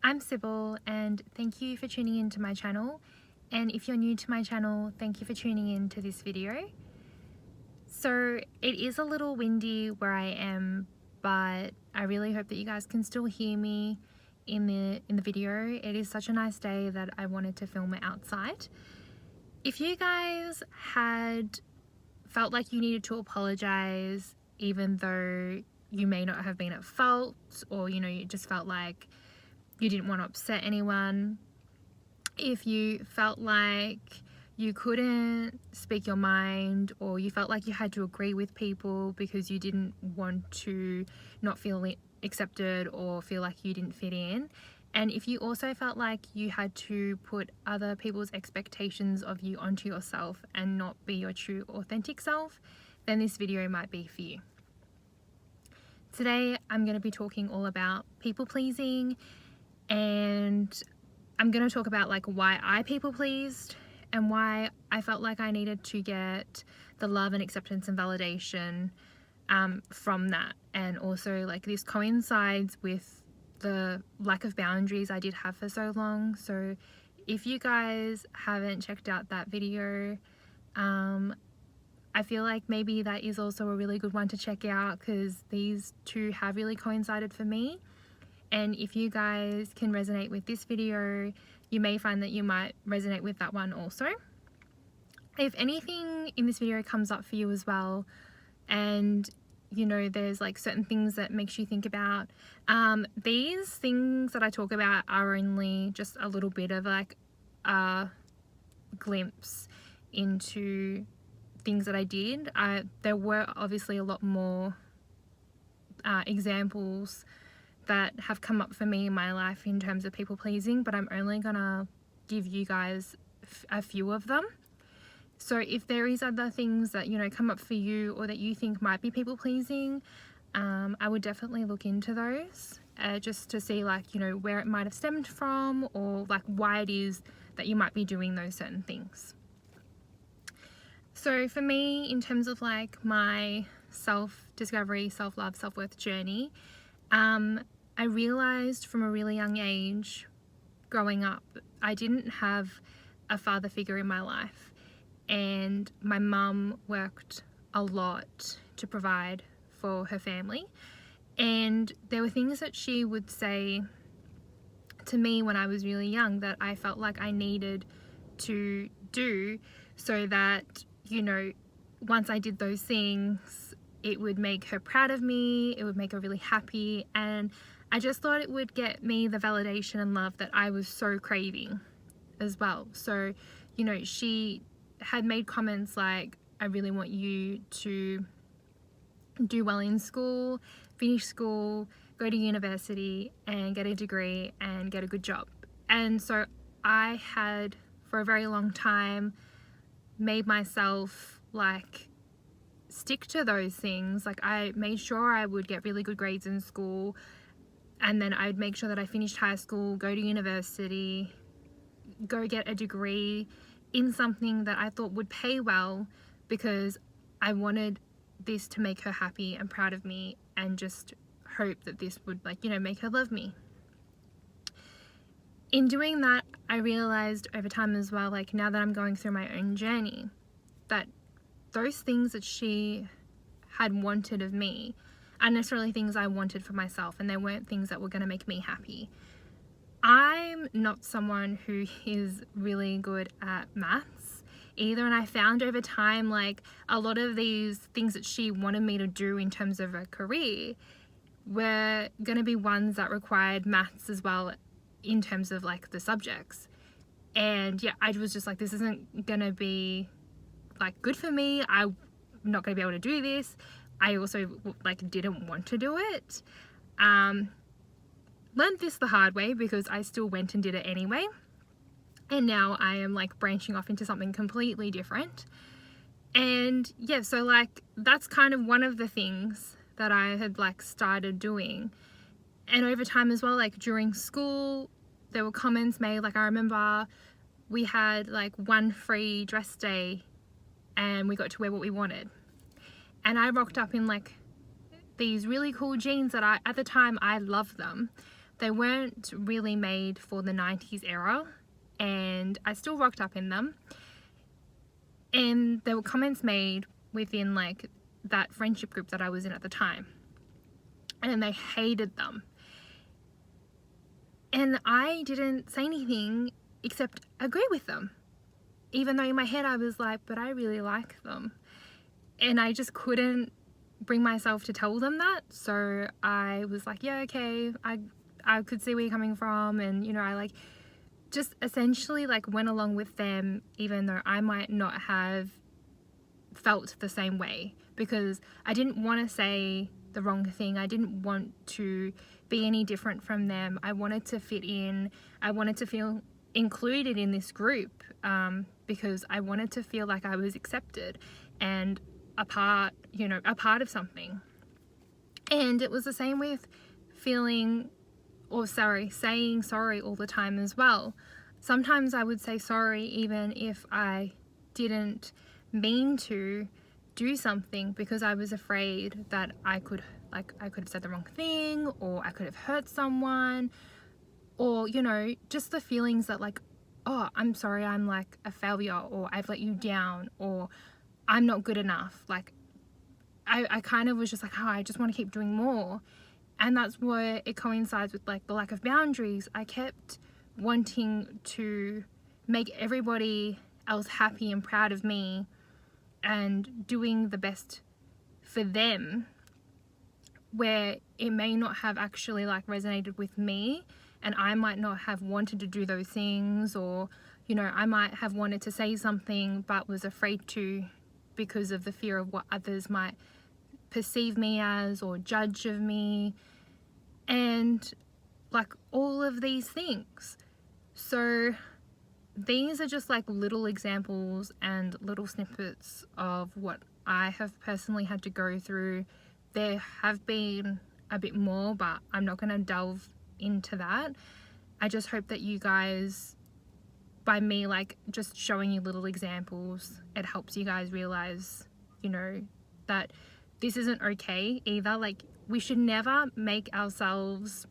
I'm Sybil and thank you for tuning into my channel. And if you're new to my channel, thank you for tuning in to this video. So it is a little windy where I am, but I really hope that you guys can still hear me in the video. It is such a nice day that I wanted to film it outside. If you guys had felt like you needed to apologize, even though you may not have been at fault, or you just felt like you didn't want to upset anyone, if you felt like you couldn't speak your mind, or you felt like you had to agree with people because you didn't want to not feel accepted or feel like you didn't fit in, and if you also felt like you had to put other people's expectations of you onto yourself and not be your true authentic self, then this video might be for you. Today I'm going to be talking all about people pleasing, and I'm going to talk about why I people pleased and why I felt like I needed to get the love and acceptance and validation from that. And also this coincides with the lack of boundaries I did have for so long. So if you guys haven't checked out that video, I feel like maybe that is also a really good one to check out, because these two have really coincided for me. And if you guys can resonate with this video, you may find that you might resonate with that one also. If anything in this video comes up for you as well, and there's certain things that makes you think about, these things that I talk about are only just a little bit of a glimpse into things that I did. There were obviously a lot more examples that have come up for me in my life in terms of people pleasing, but I'm only gonna give you guys a few of them. So if there is other things that come up for you or that you think might be people pleasing, I would definitely look into those just to see where it might have stemmed from, or why it is that you might be doing those certain things. So for me, in terms of my self-discovery, self-love, self-worth journey, I realized from a really young age growing up, I didn't have a father figure in my life, and my mum worked a lot to provide for her family, and there were things that she would say to me when I was really young that I felt like I needed to do, so that once I did those things, it would make her proud of me, it would make her really happy, and I just thought it would get me the validation and love that I was so craving as well. So, she had made comments like, I really want you to do well in school, finish school, go to university and get a degree and get a good job. And so I had, for a very long time, made myself stick to those things. I made sure I would get really good grades in school, and then I'd make sure that I finished high school, go to university, go get a degree in something that I thought would pay well, because I wanted this to make her happy and proud of me, and just hope that this would make her love me. In doing that, I realized over time as well, now that I'm going through my own journey, that those things that she had wanted of me aren't necessarily things I wanted for myself, and they weren't things that were going to make me happy. I'm not someone who is really good at maths either, and I found over time a lot of these things that she wanted me to do in terms of a career were going to be ones that required maths as well in terms of the subjects. And yeah, I was just this isn't going to be good for me. I'm not going to be able to do this. I also didn't want to do it. Learned this the hard way, because I still went and did it anyway, and now I am branching off into something completely different. And yeah, so that's kind of one of the things that I had started doing. And over time as well, during school, there were comments made. I remember we had one free dress day and we got to wear what we wanted, and I rocked up in these really cool jeans that at the time I loved them, They weren't really made for the 90s era, and I still rocked up in them. And there were comments made within like that friendship group that I was in at the time, and they hated them. And I didn't say anything except agree with them, even though in my head I was like, but I really like them. And I just couldn't bring myself to tell them that. So I was like, yeah, okay, I could see where you're coming from. And, you know, I like just essentially like went along with them, even though I might not have felt the same way, because I didn't want to say the wrong thing. I didn't want to be any different from them. I wanted to fit in. I wanted to feel included in this group, because I wanted to feel like I was accepted and a part of something. And it was the same with saying sorry all the time as well. Sometimes I would say sorry even if I didn't mean to do something, because I was afraid that I could have said the wrong thing, or I could have hurt someone, or, you know, just the feelings that like, oh, I'm sorry, I'm like a failure, or I've let you down, or I'm not good enough. Like I kind of was just like, oh, I just want to keep doing more. And that's where it coincides with like the lack of boundaries. I kept wanting to make everybody else happy and proud of me and doing the best for them, where it may not have actually like resonated with me, and I might not have wanted to do those things, or, you know, I might have wanted to say something but was afraid to, because of the fear of what others might perceive me as or judge of me, and like all of these things. So these are just like little examples and little snippets of what I have personally had to go through. There have been a bit more, but I'm not going to delve into that. I just hope that you guys, by me like just showing you little examples, it helps you guys realize, you know, that this isn't okay either. Like, we should never make ourselves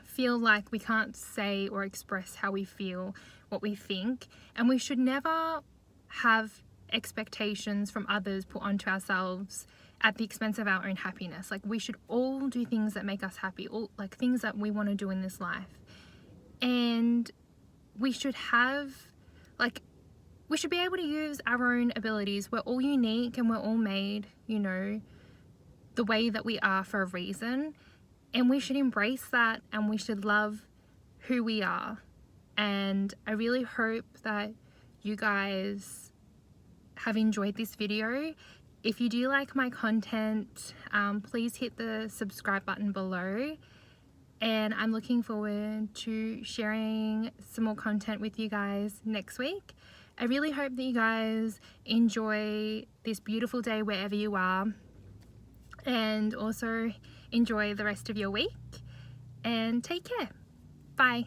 feel like we can't say or express how we feel, what we think, and we should never have expectations from others put onto ourselves at the expense of our own happiness. Like, we should all do things that make us happy, all like things that we want to do in this life. And we should be able to use our own abilities. We're all unique and we're all made, you know, the way that we are for a reason. And we should embrace that, and we should love who we are. And I really hope that you guys have enjoyed this video. If you do like my content, please hit the subscribe button below. And I'm looking forward to sharing some more content with you guys next week. I really hope that you guys enjoy this beautiful day wherever you are, and also enjoy the rest of your week, and take care. Bye.